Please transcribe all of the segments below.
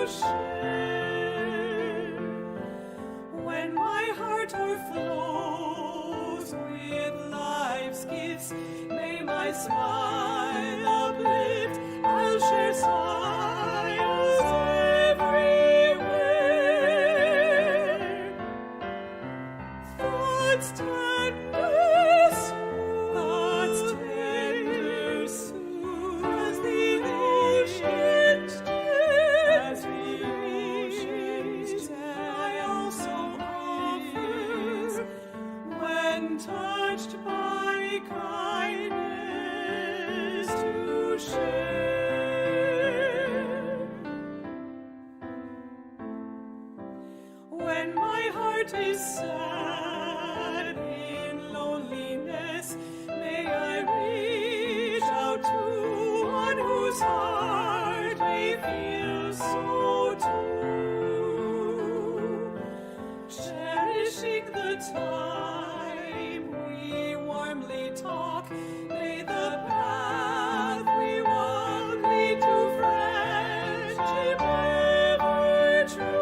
share. When my heart overflows with life's gifts, may my smile uplift. I'll share smiles everywhere. Thoughts tender soon, as the ocean's I also offer, when touched by kindness, to share. When my heart is sad in loneliness, may I reach out to one whose heart may feel so too. Cherishing the time we warmly talk, may the path we walk lead to friendship ever true.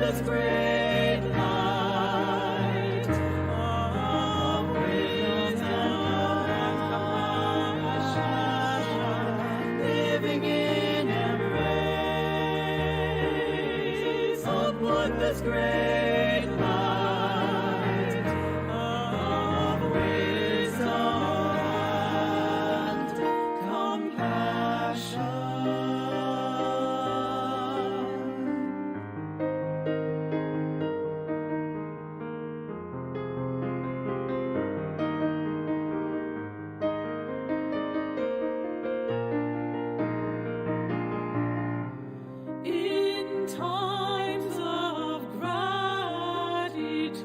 this great light of wisdom and compassion, living in embrace. So put this great light of wisdom and compassion. In times of gratitude,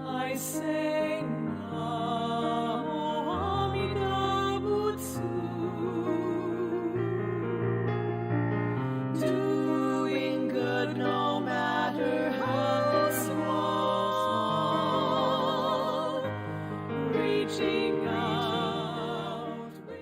I say Namo Amida Butsu. Doing good no matter how small, reaching out with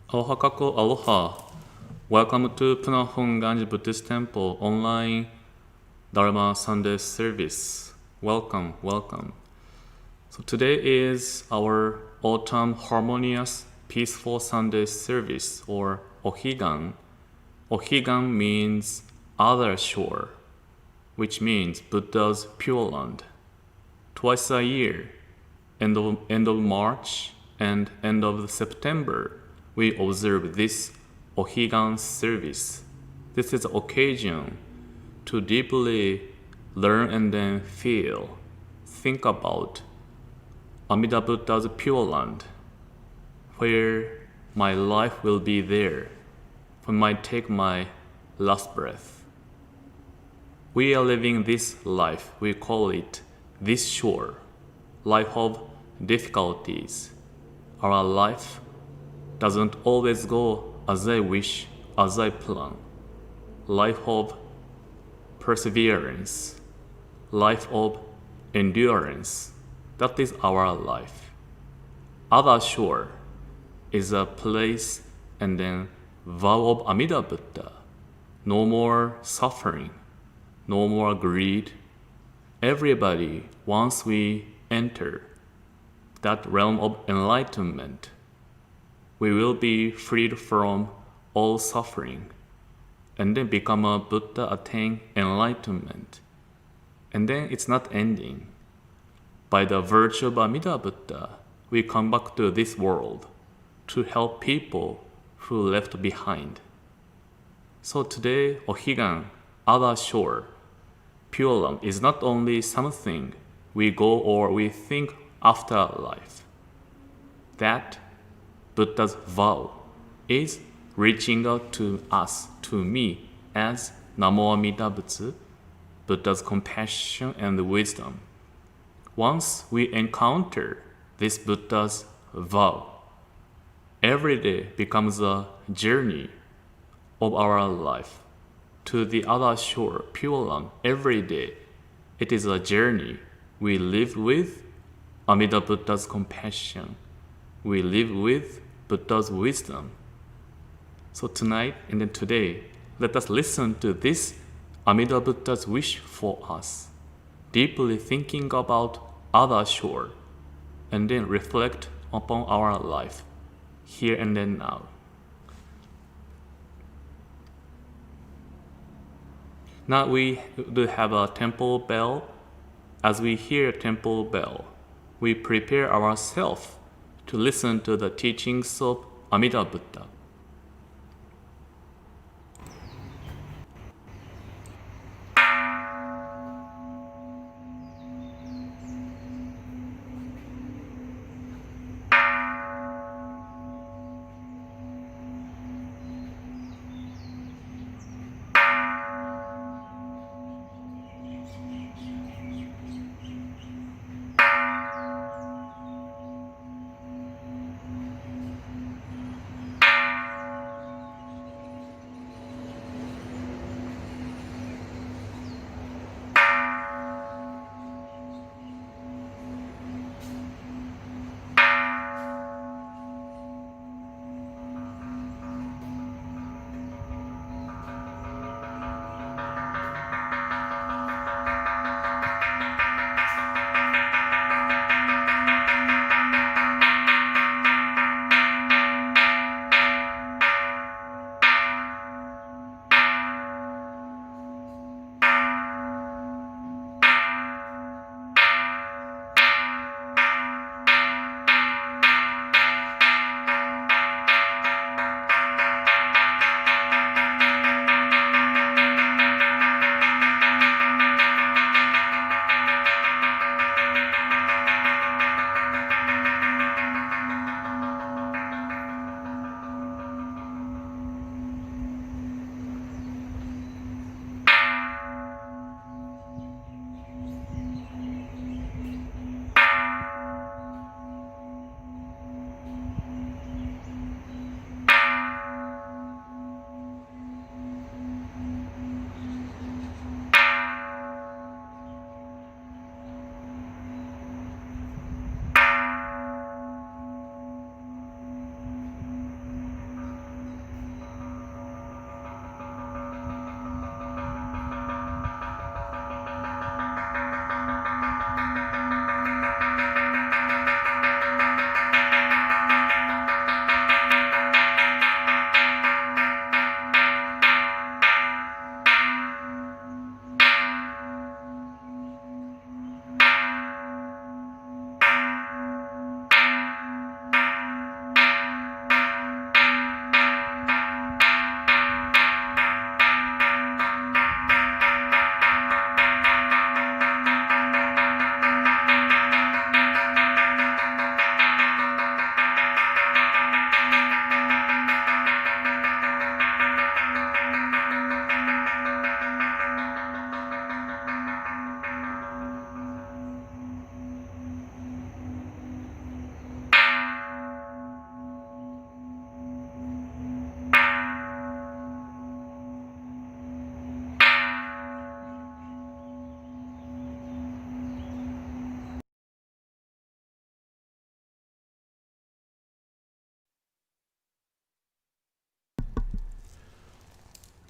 Aloha kako aloha. Welcome to Puna Hongwanji Buddhist Temple online Dharma Sunday service. Welcome, welcome. So today is our autumn harmonious peaceful Sunday service or Ohigan. Ohigan means other shore, which means Buddha's Pure Land. Twice a year, end of March and end of September, we observe this Ohigan service. This is an occasion to deeply learn and then feel, think about Amida Buddha's Pure Land, where my life will be there when I take my last breath. We are living this life, we call it this shore, life of difficulties. Our life doesn't always go as I wish, as I plan. Life of perseverance, life of endurance, that is our life. Other shore is a place and then vow of Amida Buddha. No more suffering, no more greed. Everybody, once we enter that realm of enlightenment, we will be freed from all suffering and then become a Buddha, attain enlightenment. And then it's not ending. By the virtue of Amida Buddha, we come back to this world to help people who left behind. So today, Ohigan, other shore, Pure Land is not only something we go or we think after life. That Buddha's vow is reaching out to us, to me, as Namo Amida Butsu, Buddha's compassion and wisdom. Once we encounter this Buddha's vow, every day becomes a journey of our life to the other shore, Pure Land. Every day, it is a journey. We live with Amida Buddha's compassion. We live with Buddha's wisdom. So tonight and then today, let us listen to this Amida Buddha's wish for us, deeply thinking about other shore, and then reflect upon our life, here and then now. Now we do have a temple bell. As we hear temple bell, we prepare ourselves to listen to the teachings of Amida Buddha.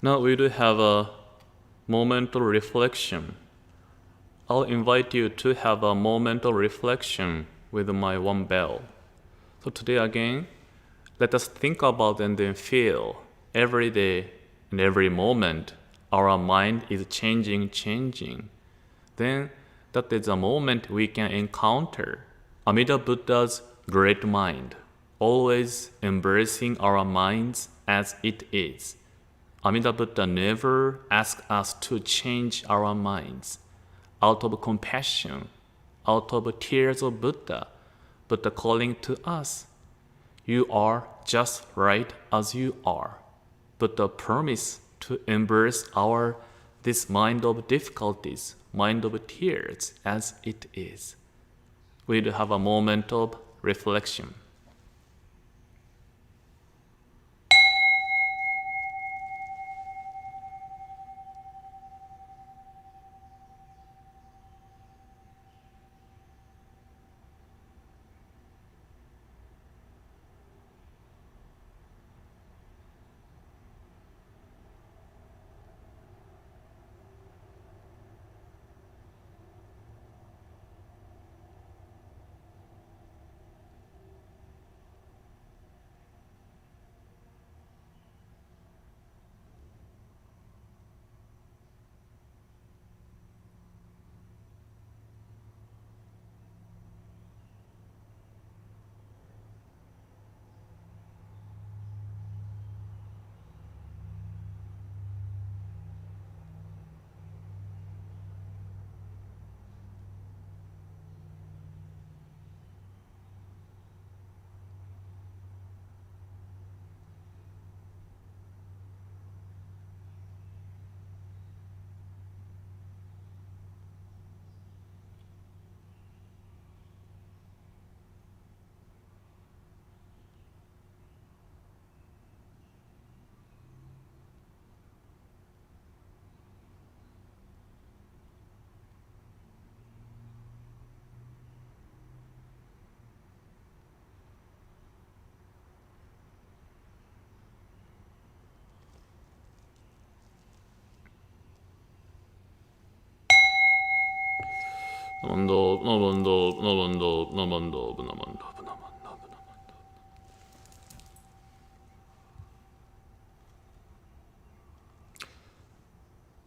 Now we do have a moment of reflection. I'll invite you to have a moment of reflection with my one bell. So today again, let us think about and then feel every day and every moment our mind is changing. Then that is a moment we can encounter Amida Buddha's great mind, always embracing our minds as it is. Amida Buddha never asked us to change our minds out of compassion, out of tears of Buddha, but calling to us, you are just right as you are. But the promise to embrace this mind of difficulties, mind of tears as it is. We'll have a moment of reflection.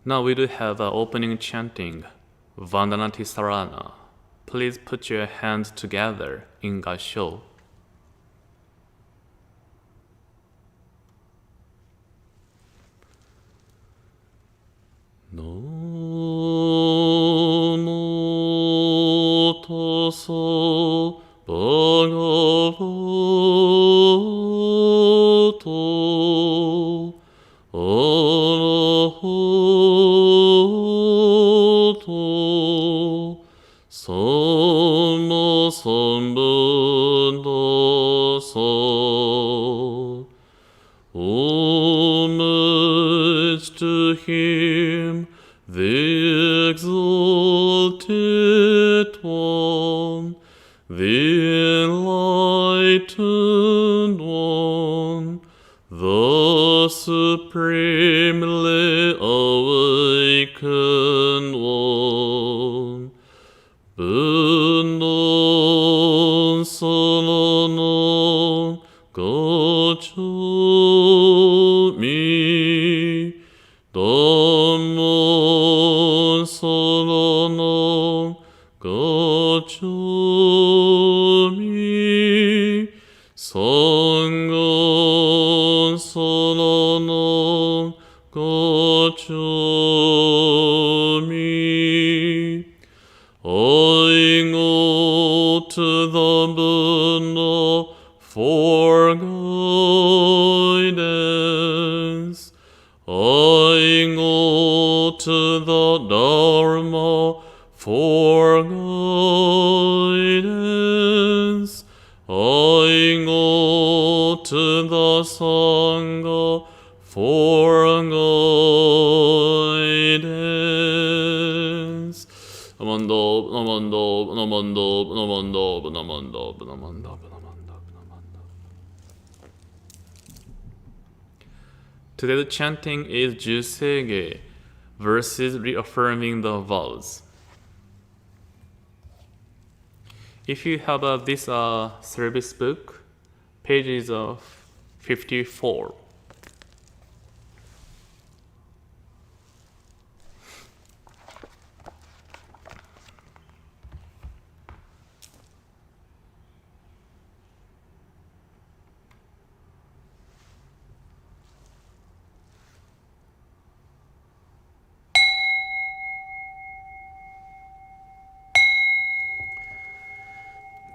Now we do have an opening chanting, Vandana Ti-Sarana. Please put your hands together in Gassho. Namo tasso bhagavato arahato samma sambuddhassa. Homage to him, the exalted one, the enlightened one, the supremely awakened one. Buddha Sarana Gacchami, Dharma Sarana Gacchami, Sangha Sarana Gacchami. I go to the Buddha for guidance. I go to the Dharma for guidance. I go to the Sangha for guidance. Namando, namando, namando, namando, namando, namando, namando. Today's chanting is Juseige versus Reaffirming the Vows. If you have this service book, pages of 54.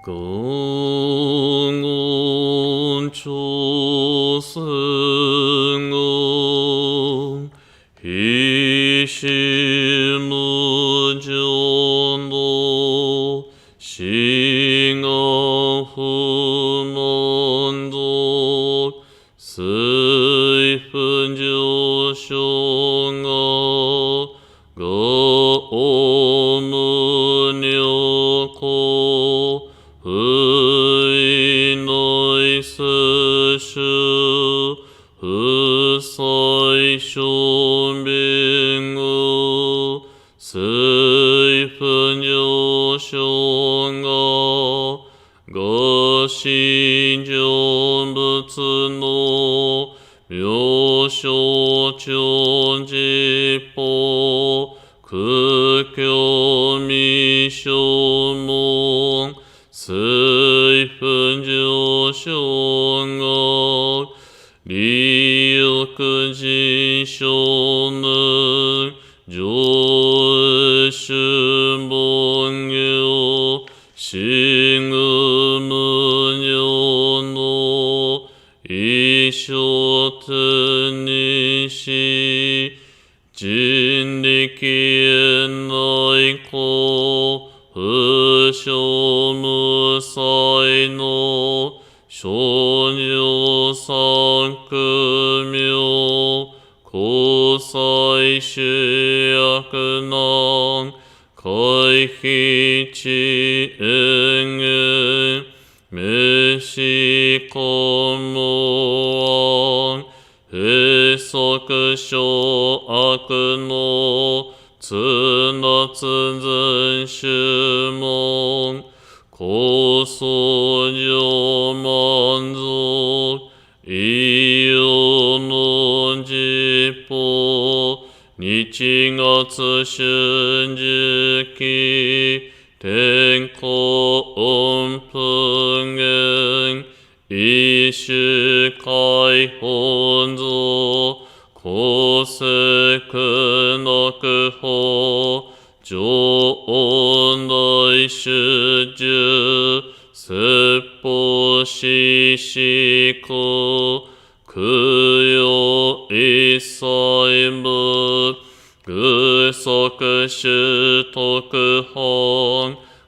공원 초승공 희심무전도 싱어후몬도 스이픈조숑어 거오문여코 의노이스슈 의사이쇼빙우 스이픈조숑어 거신존부츠노 묘쇼존지포 극교미쇼몽 스이픈조숑어 리역근지쇼는 조슈몽요 싱음은요노 이쇼트니시 진리키엔나이코 의쇼무사이노 쇼뇨상금요 고사이시약낭 거이히치응응 메시코모왕 해석쇼악노 츠나츠전시몽 고소녀만족 이유논지포 니칭아츠신지키 땡코옴풍행 이시카이혼조 고세크나크호 조온다이시즈 세포시시코 그요 이사이뭇 그서크시토크홍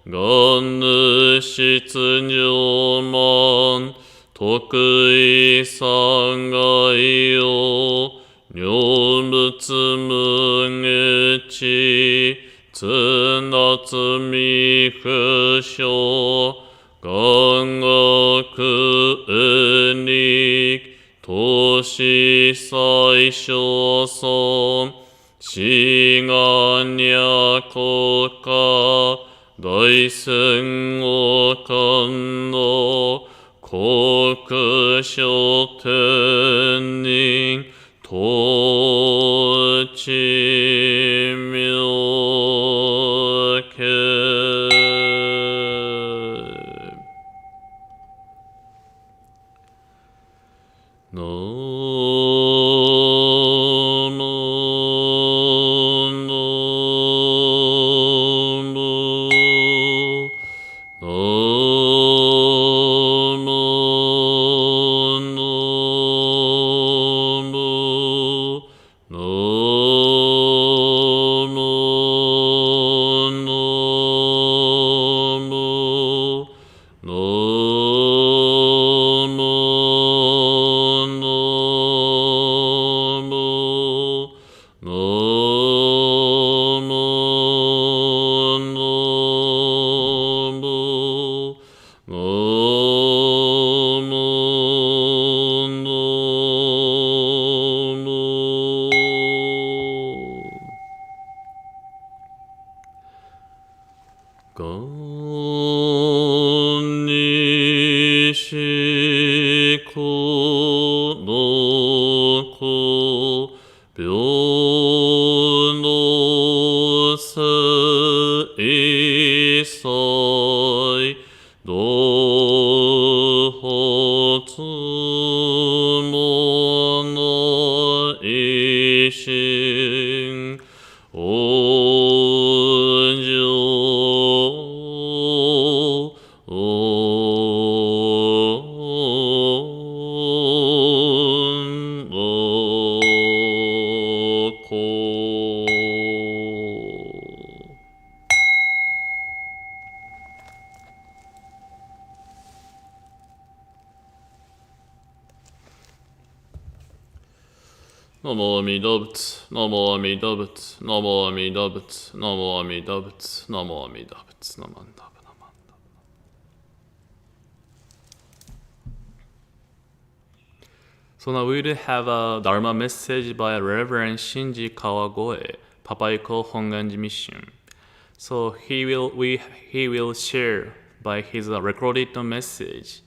건느시츠뇨만 도크이상가이요 뇨무츠뭉에치 츠나츠미크쇼 강어크은닉 도시사이쇼섬 싱안야코카 너이승오건노 고크쇼텐닝 도치묘케 너무 にしこのこ病のせいさいどほつものいしんおじょおんおこナモアミダ仏、ナモアミダ仏、ナモアミダ仏、ナモアミダ仏、ナモアミダ仏、ナマンダブナマンダブ。So now we will have a Dharma message by Reverend Shinji Kawagoe, Papaikou Hongwanji Mission. So he will share by his recorded message,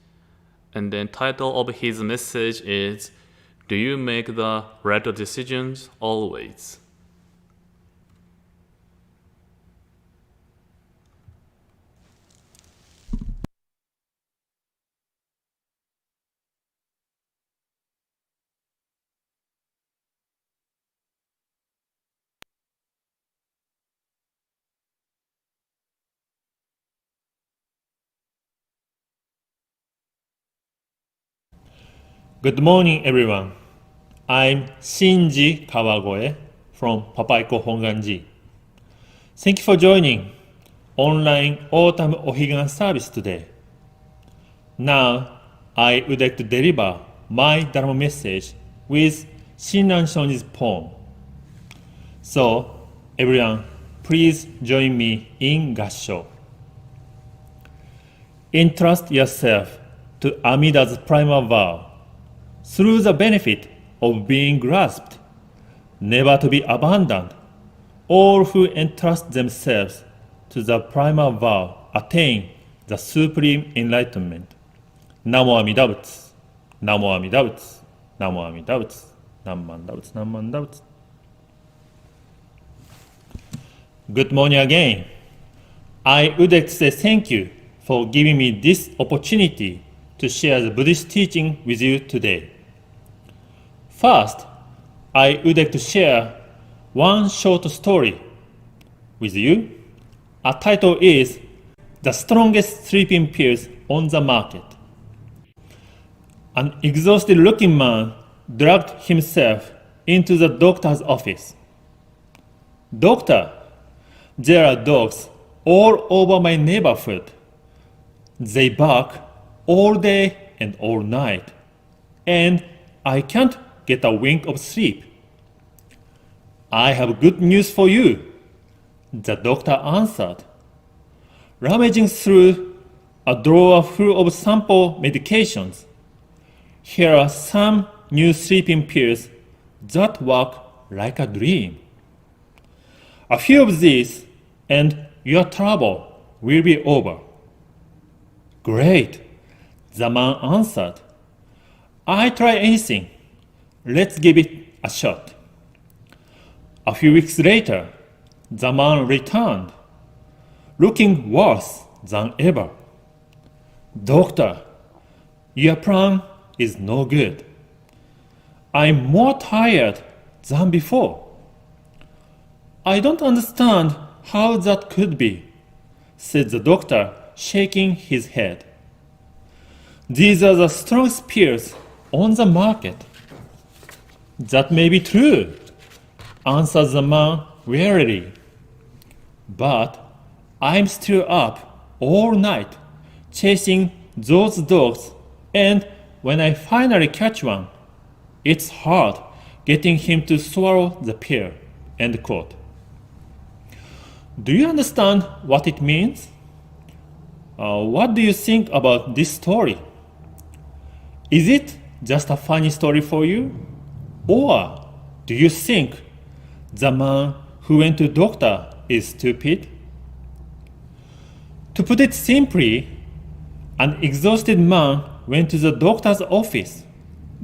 and then title of his message is Do you make the right decisions always? Good morning, everyone. I'm Shinji Kawagoe from Papaikou Hongwanji. Thank you for joining online autumn Ohigan service today. Now, I would like to deliver my Dharma message with Shinran-shonji's poem. So, everyone, please join me in Gassho. Entrust yourself to Amida's primal vow through the benefit of being grasped, never to be abandoned. All who entrust themselves to the primal vow attain the supreme enlightenment. Namo Amida Butsu, Namo Amida Butsu, Namo Amida Butsu, Namanda Butsu, Namanda Butsu. Good morning again. I would like to say thank you for giving me this opportunity to share the Buddhist teaching with you today. First, I would like to share one short story with you. Our title is The Strongest Sleeping Pills on the Market. An exhausted looking man dragged himself into the doctor's office. Doctor, there are dogs all over my neighborhood. They bark all day and all night, and I can't get a wink of sleep. I have good news for you, the doctor answered. Rummaging through a drawer full of sample medications, here are some new sleeping pills that work like a dream. A few of these, and your trouble will be over. Great, the man answered. I try anything. Let's give it a shot. A few weeks later, the man returned, looking worse than ever. Doctor, your plan is no good. I'm more tired than before. I don't understand how that could be, said the doctor, shaking his head. These are the strongest pills on the market. That may be true, answered the man wearily. But I'm still up all night chasing those dogs, and when I finally catch one, it's hard getting him to swallow the pill. End quote. Do you understand what it means? What do you think about this story? Is it just a funny story for you? Or do you think the man who went to doctor is stupid? To put it simply, an exhausted man went to the doctor's office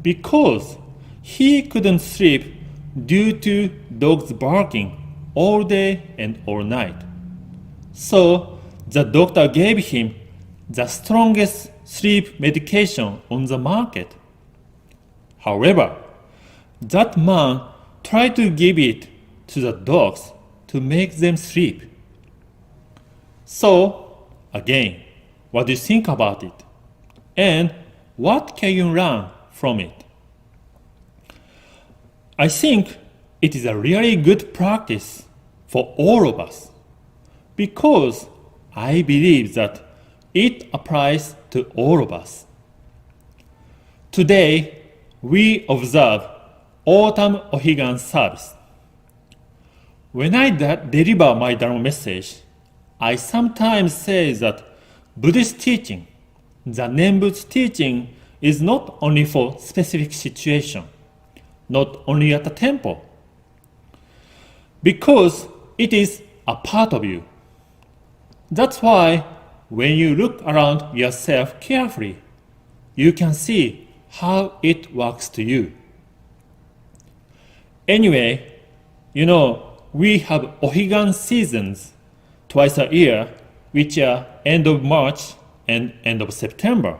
because he couldn't sleep due to dogs barking all day and all night. So the doctor gave him the strongest sleep medication on the market. However, that man tried to give it to the dogs to make them sleep. So, again, what do you think about it? And what can you learn from it? I think it is a really good practice for all of us because I believe that it applies to all of us. Today, we observe Autumn Ohigan service. When I deliver my Dharma message, I sometimes say that Buddhist teaching, the Nembutsu teaching, is not only for specific situation, not only at the temple, because it is a part of you. That's why when you look around yourself carefully, you can see how it works to you. Anyway, we have Ohigan seasons twice a year, which are end of March and end of September.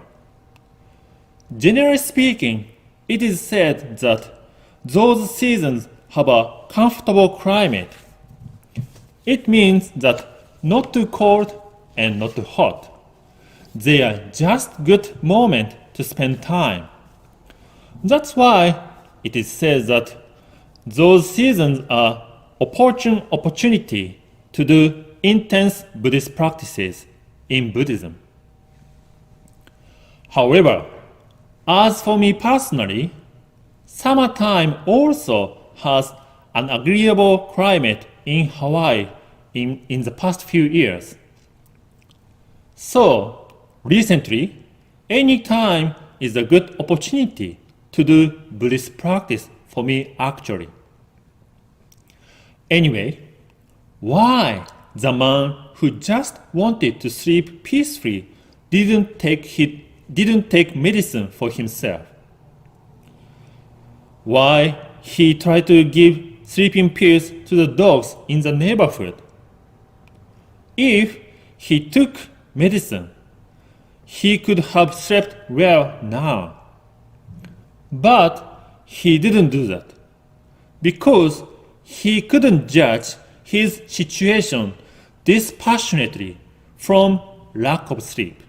Generally speaking, it is said that those seasons have a comfortable climate. It means that not too cold and not too hot. They are just good moment to spend time. That's why it is said that those seasons are opportune opportunity to do intense Buddhist practices in Buddhism. However, as for me personally, summertime also has an agreeable climate in Hawaii in the past few years. So, recently, any time is a good opportunity to do Buddhist practice for me actually. Anyway, why the man who just wanted to sleep peacefully didn't take medicine for himself? Why he tried to give sleeping pills to the dogs in the neighborhood? If he took medicine, he could have slept well now. But he didn't do that because he couldn't judge his situation dispassionately from lack of sleep.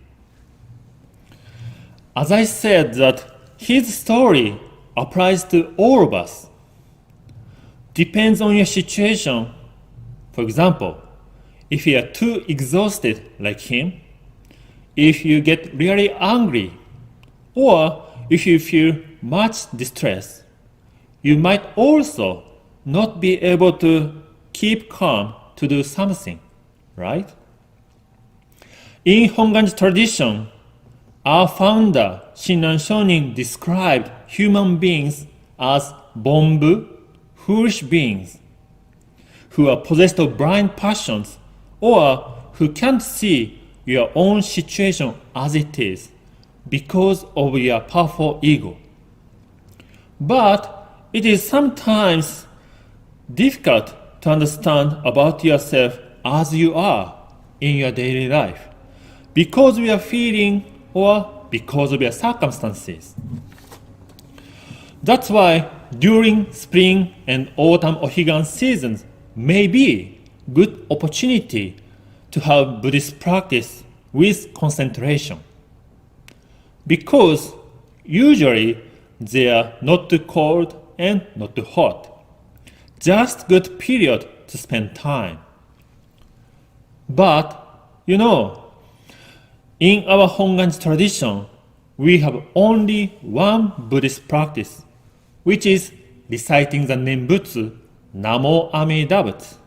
As I said that his story applies to all of us. Depends on your situation. For example, if you are too exhausted like him, if you get really angry, or if you feel much distress, you might also not be able to keep calm to do something, right? In Hongwanji tradition, our founder, Shinran Shonin, described human beings as bonbu, foolish beings, who are possessed of blind passions or who can't see your own situation as it is because of your powerful ego. But it is sometimes difficult to understand about yourself as you are in your daily life because of your feeling or because of your circumstances. That's why during spring and autumn Ohigan seasons may be good opportunity to have Buddhist practice with concentration. Because usually they are not too cold and not too hot. Just good period to spend time. But, in our Hongwanji tradition, we have only one Buddhist practice, which is reciting the Nembutsu, Namo Amida Butsu.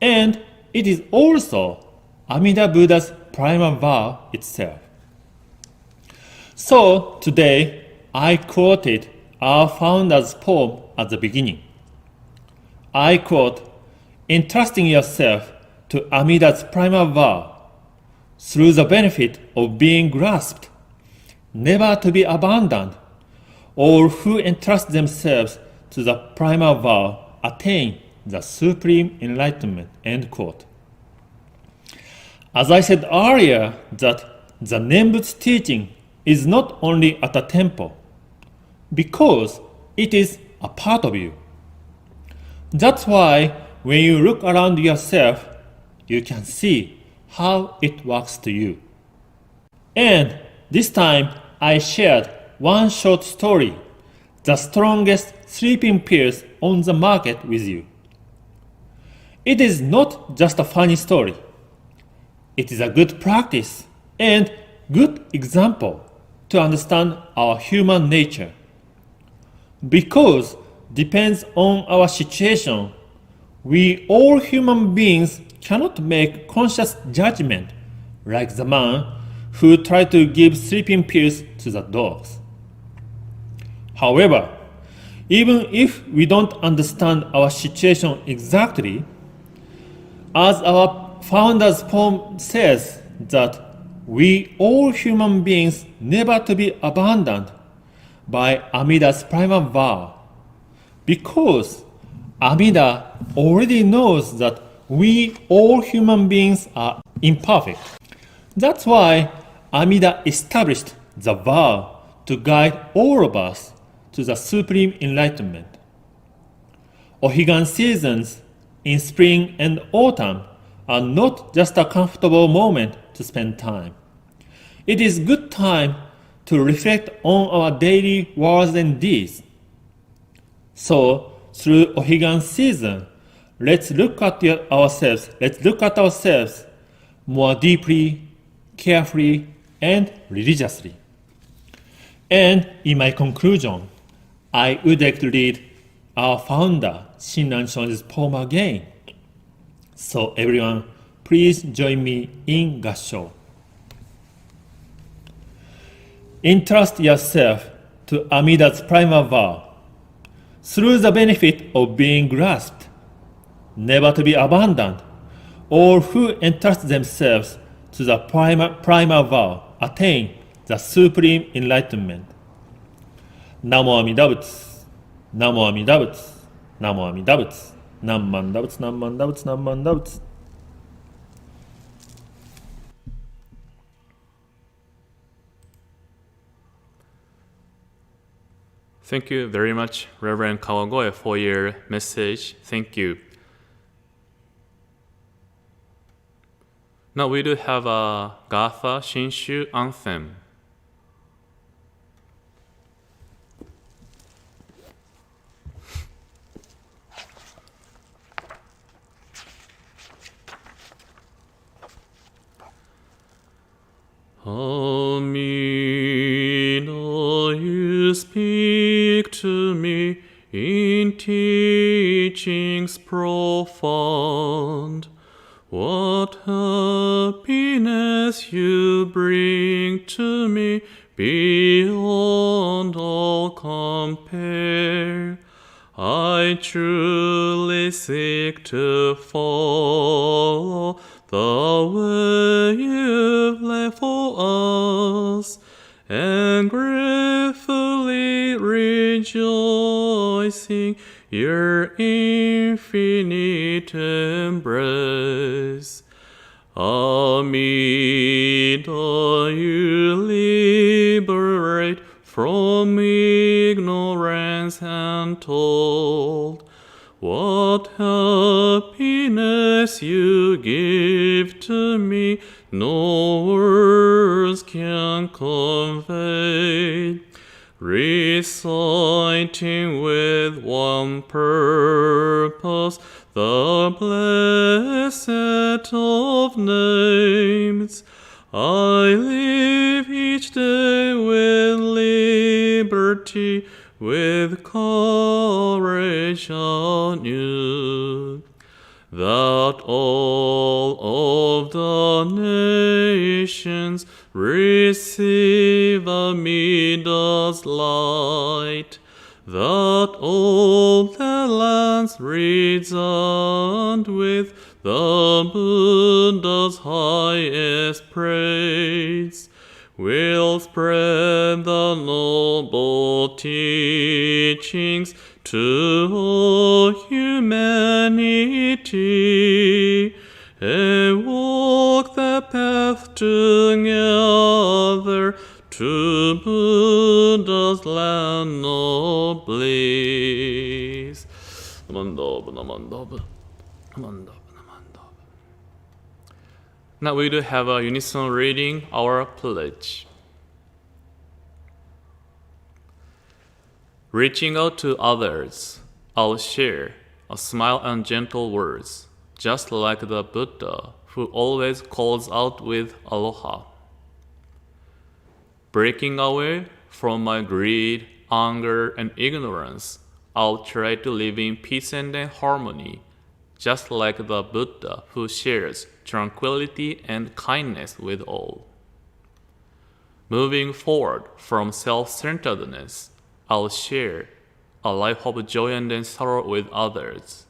And it is also Amida Buddha's primal vow itself. So today, I quoted our founder's poem at the beginning. I quote, "Entrusting yourself to Amida's primal vow, through the benefit of being grasped, never to be abandoned, all who entrust themselves to the primal vow attain the supreme enlightenment. End quote. As I said earlier, that the Nembutsu teaching is not only at a temple, because it is a part of you. That's why when you look around yourself, you can see how it works to you. And this time I shared one short story, the strongest sleeping pills on the market, with you. It is not just a funny story. It is a good practice and good example to understand our human nature. Because depends on our situation, we all human beings cannot make conscious judgment like the man who tried to give sleeping pills to the dogs. However, even if we don't understand our situation exactly, as our founder's poem says, that we all human beings never to be abandoned by Amida's primal vow, because Amida already knows that we all human beings are imperfect. That's why Amida established the vow to guide all of us to the supreme enlightenment. Ohigan seasons in spring and autumn are not just a comfortable moment to spend time. It is good time to reflect on our daily words and deeds. So, through Ohigan season, let's look at ourselves more deeply, carefully, and religiously. And in my conclusion, I would like to read our founder, Shinran Shonji's poem again. So everyone, please join me in Gassho. Entrust yourself to Amida's primal vow, through the benefit of being grasped, never to be abandoned. All who entrust themselves to the primal vow attain the supreme enlightenment. Namo Amida Butsu, Namo Amida Butsu, Namo Amida Butsu, Namanda Butsu, Namanda Butsu, Namanda Butsu. Thank you very much, Reverend Kawagoe, for your message. Thank you. Now we do have a Gatha Shinshu Anthem. Amida, you speak to me in teachings profound. What happiness you bring to me beyond all compare. I truly seek to follow the way you've left for us, and gratefully rejoicing your infinite embrace. Amida, you liberate from ignorance untold. What happiness you give to me, no words can convey. Reciting with one purpose the blessed of names, I live each day with liberty, with courage anew, that all of the nations receive Amida's light, that all the lands resound with the Buddha's highest praise, will spread the noble teachings to all humanity, and walk the path together to Buddha's land of bliss. Now we do have a unison reading our pledge. Reaching out to others, I'll share a smile and gentle words, just like the Buddha who always calls out with aloha. Breaking away from my greed, anger, and ignorance, I'll try to live in peace and harmony, just like the Buddha who shares tranquility and kindness with all. Moving forward from self-centeredness, I'll share a life of joy and sorrow with others,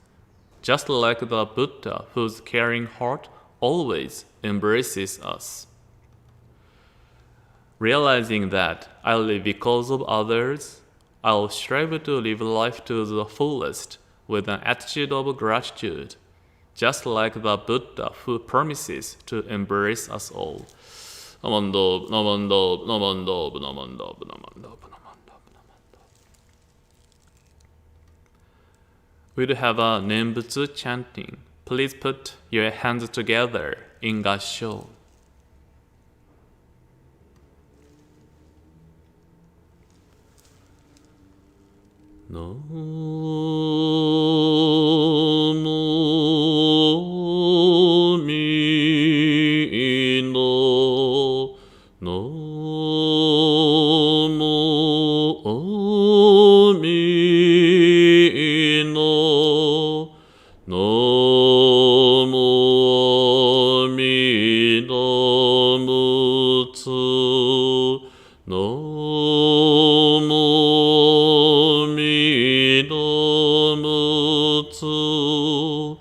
just like the Buddha whose caring heart always embraces us. Realizing that I live because of others, I'll strive to live life to the fullest with an attitude of gratitude, just like the Buddha who promises to embrace us all. We do have a Nembutsu chanting. Please put your hands together in Gassho. Nomo mi no, nomo mi no, nomo mi no Nembutsu, nomo mi Nembutsu, nomo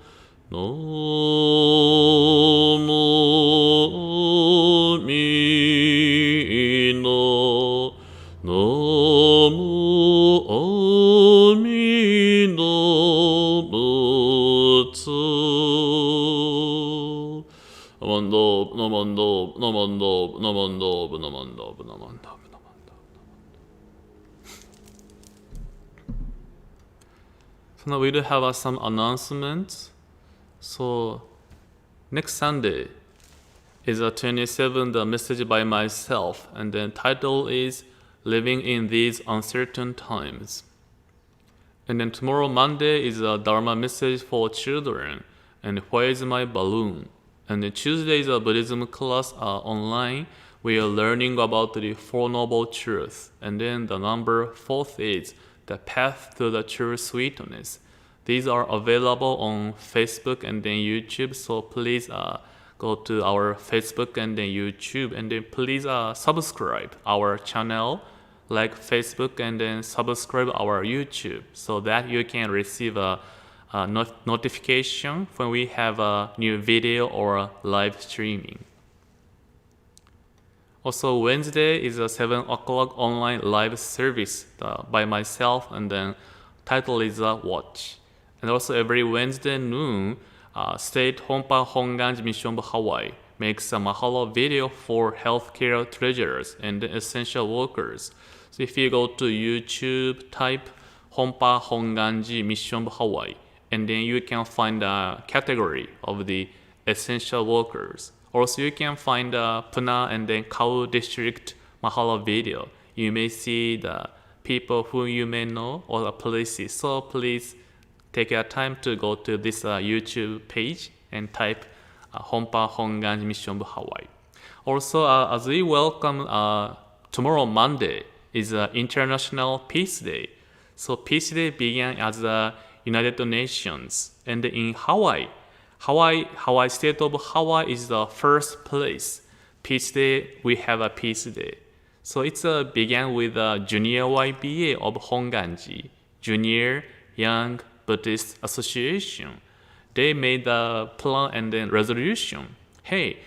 mi no, nomo mi Nembutsu. So now we do have some announcements. So next Sunday is a 27th message by myself, and the title is Living in These Uncertain Times. And then tomorrow Monday is a Dharma Message for children, and Where is My Balloon? And then Tuesday is a Buddhism class online. We are learning about the Four Noble Truths. And then the number 4th is The Path to the True Sweetness. These are available on Facebook and then YouTube, so please go to our Facebook and then YouTube, and then please subscribe our channel like Facebook, and then subscribe our YouTube so that you can receive a notification when we have a new video or live streaming. Also, Wednesday is a 7 o'clock online live service by myself, and then title is Watch. And also every Wednesday noon, State Honpa Hongwanji Mission of Hawaii makes a Mahalo video for healthcare treasurers and essential workers. So if you go to YouTube, type Honpa Hongwanji Mission of Hawaii, and then you can find a category of the essential workers. Also, you can find Puna and then Kau district Mahalo video. You may see the people who you may know or the places. So please take your time to go to this YouTube page and type Honpa Hongwanji Mission of Hawaii. Also, as we welcome tomorrow Monday is International Peace Day. So Peace Day began as the United Nations, and in Hawaii, state of Hawaii is the first place. Peace Day, we have a Peace Day. So it's began with Junior YBA of Hongwanji, Junior Young Buddhist Association. They made a plan and then resolution. Hey,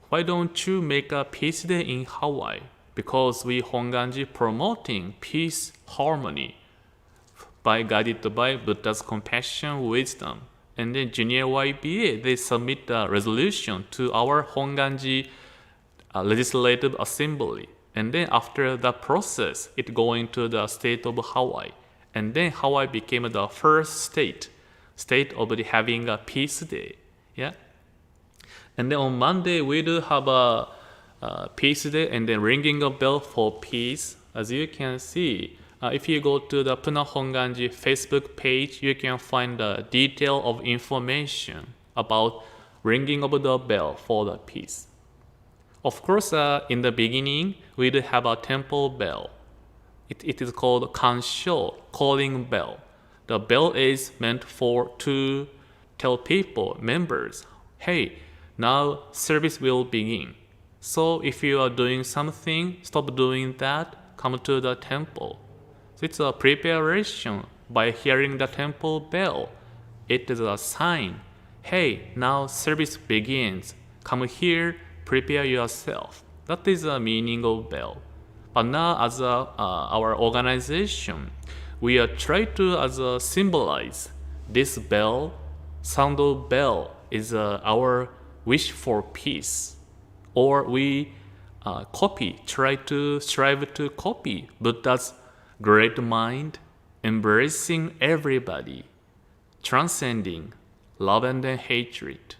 why don't you make a peace day in Hawaii? Because we Hongwanji promoting peace, harmony, guided by Buddha's compassion, wisdom. And then Junior YBA, they submit a resolution to our Hongwanji Legislative Assembly. And then after the process, it going to the state of Hawaii. And then Hawaii became the first state of having a peace day. Yeah. And then on Monday, we do have a peace day and then ringing a bell for peace. As you can see, if you go to the Puna Hongwanji Facebook page, you can find the detail of information about ringing of the bell for the peace. Of course, in the beginning, we do have a temple bell. It is called kansho, calling bell. The bell is meant to tell people, members, hey, now service will begin. So if you are doing something, stop doing that, come to the temple. So it's a preparation. By hearing the temple bell, it is a sign. Hey, now service begins. Come here, prepare yourself. That is the meaning of bell. But now as our organization, we are trying to symbolize this bell, sound of bell is our wish for peace. Or we strive to copy Buddha's great mind, embracing everybody, transcending love and hatred.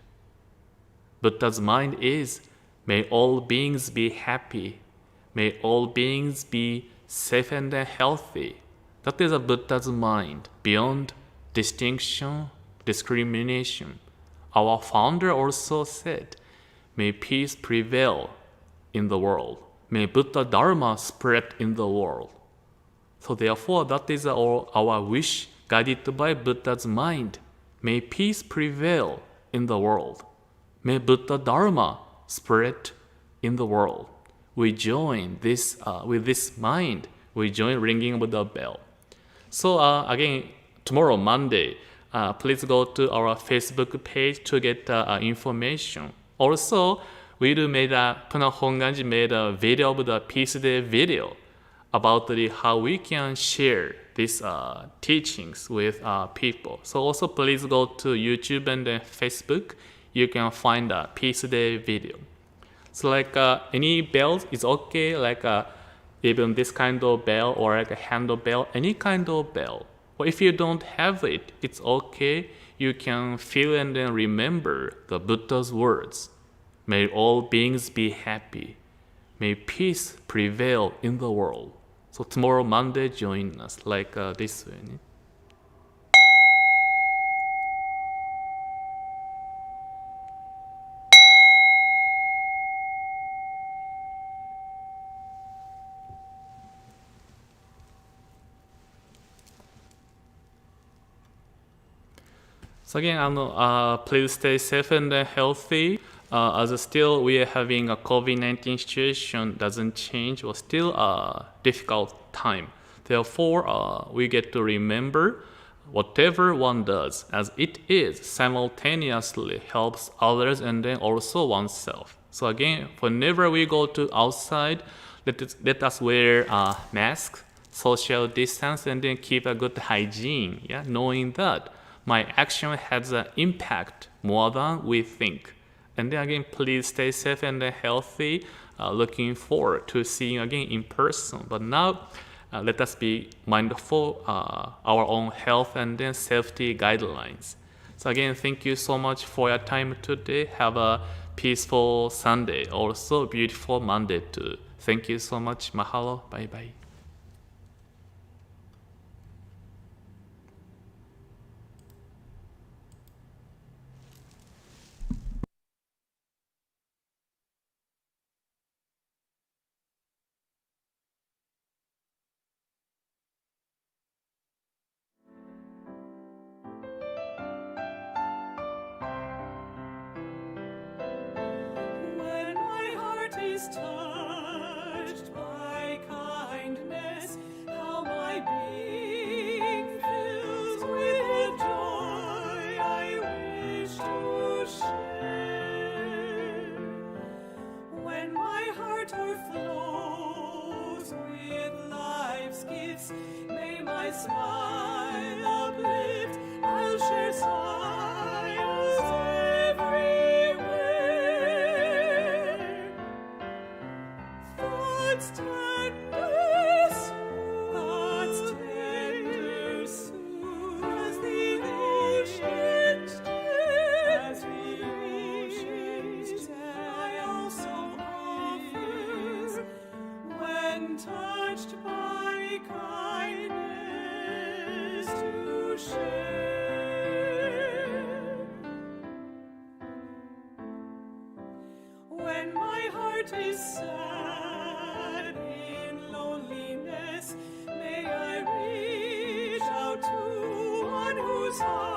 Buddha's mind is, may all beings be happy, may all beings be safe and healthy. That is a Buddha's mind, beyond distinction, discrimination. Our founder also said, may peace prevail in the world. May Buddha Dharma spread in the world. So therefore, that is our wish, guided by Buddha's mind. May peace prevail in the world. May Buddha Dharma spread in the world. We join this with this mind. We join ringing of the bell. So again, tomorrow, Monday, please go to our Facebook page to get information. Also, Puna Hongwanji made a video of the Peace Day video about how we can share these teachings with people. So also please go to YouTube and Facebook. You can find a Peace Day video. So like any bells is okay, like even this kind of bell or like a handle bell, any kind of bell. Or if you don't have it, it's okay. You can feel and then remember the Buddha's words. May all beings be happy. May peace prevail in the world. So tomorrow, Monday, join us like this way. So again, please stay safe and healthy. As still we are having a COVID-19 situation doesn't change, or still a difficult time. Therefore, we get to remember whatever one does, as it is, simultaneously helps others and then also oneself. So again, whenever we go to outside, let us wear masks, social distance, and then keep a good hygiene. Yeah, knowing that my action has an impact more than we think. And then again, please stay safe and healthy. Looking forward to seeing you again in person. But now, let us be mindful our own health and then safety guidelines. So again, thank you so much for your time today. Have a peaceful Sunday, also beautiful Monday too. Thank you so much. Mahalo. Bye bye. When my heart is touched by share. When my heart overflows with life's gifts, may my smile uplift. I'll share smiles everywhere. Thoughts tender soon, as the oceans I also offer, when touched by kindness to share. When my heart is sad in loneliness, may I reach out to one whose heart